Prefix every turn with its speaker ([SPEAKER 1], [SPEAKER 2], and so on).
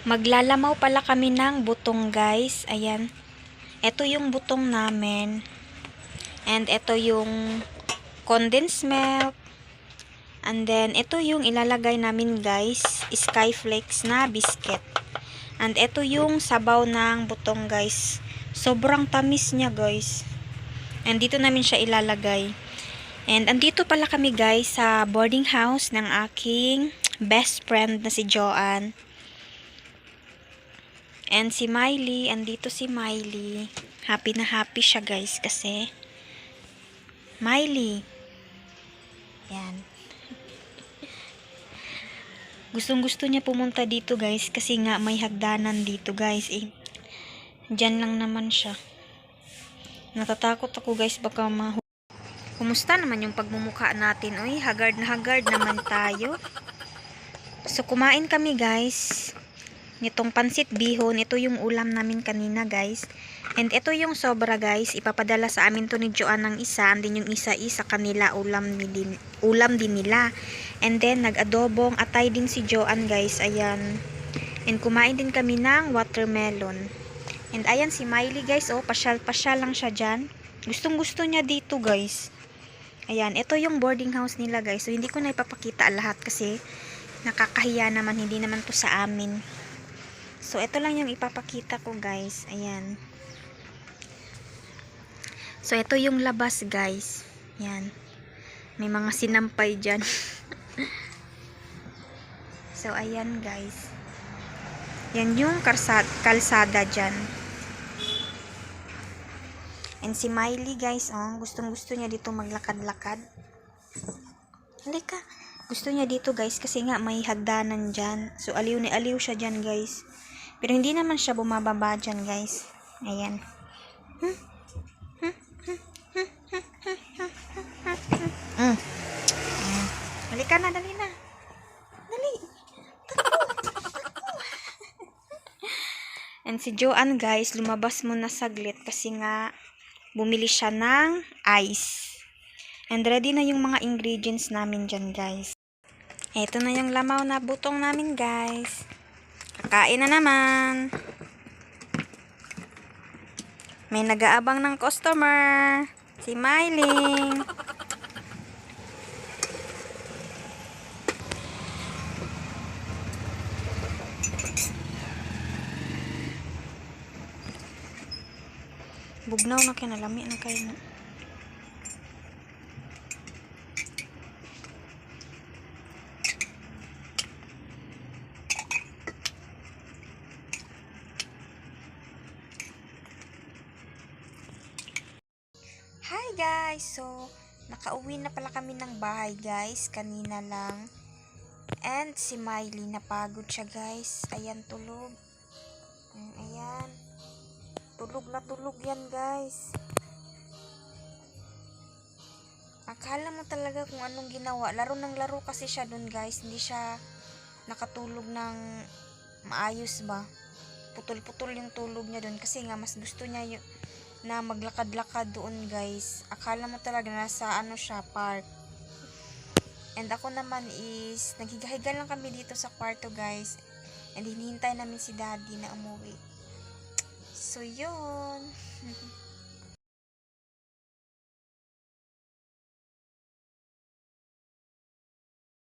[SPEAKER 1] Maglalamaw pala kami ng butong, guys. Ayan. Ito yung butong namin. And ito yung condensed milk. And then, ito yung ilalagay namin, guys. Skyflakes na biscuit. And ito yung sabaw ng butong, guys. Sobrang tamis niya, guys. And dito namin siya ilalagay. And andito pala kami, guys, sa boarding house ng aking best friend na si Joanne. And si Miley, andito si Miley. Happy na happy siya, guys, kasi Miley. Yan. Gustong-gusto niya pumunta dito, guys, kasi nga may hagdanan dito, guys. Diyan lang naman siya. Natatakot ako, guys, baka Kumusta naman yung pagmumukha natin? Uy, haggard naman tayo. So, kumain kami, guys. Nitong pansit bihon, ito yung ulam namin kanina, guys. And ito yung sobra, guys. Ipapadala sa amin to ni Joanne ng isa. And then yung isa kanila, ulam din nila. And then, nag-adobong atay din si Joanne, guys. Ayan. And kumain din kami ng watermelon. And ayan si Miley, guys. Oh, pasyal lang siya dyan. Gustong-gusto niya dito, guys. Ayan, ito yung boarding house nila, guys. So, hindi ko na ipapakita lahat kasi nakakahiya naman. Hindi naman to sa amin. So, ito lang yung ipapakita ko, guys. Ayan. So, ito yung labas, guys. Ayan. May mga sinampay dyan. So, ayan, guys. Yan yung kalsada dyan. And si Miley, guys, oh, gustong-gusto niya dito maglakad-lakad. Halika. Gusto niya dito, guys, kasi nga may hagdanan dyan. So, aliw na aliw siya dyan, guys. Pero hindi naman siya bumababa dyan, guys. Ayan. Halika na, dali na. Dali. And si Joanne, guys, lumabas muna saglit kasi nga bumili siya ng ice. And ready na yung mga ingredients namin dyan, guys. Ito na yung lamaw na butong namin, guys. Kakain na naman. May nag-aabang ng customer. Si Miley. Bugnaw na kinalami na kayo na. Hi, guys! So, nakauwi na pala kami ng bahay, guys. Kanina lang. And si Miley, napagod siya, guys. Ayan, tulog. Ayan. Tulog na tulog yan, guys. Akala mo talaga kung anong ginawa. Laro ng laro kasi siya dun, guys. Hindi siya nakatulog ng maayos ba. Putol-putol yung tulog niya dun. Kasi nga, mas gusto niya na maglakad-lakad doon, guys. Akala mo talaga nasa siya, park. And ako naman is naghigahiga lang kami dito sa kwarto, guys. And hinihintay namin si daddy na umuwi. So, yun.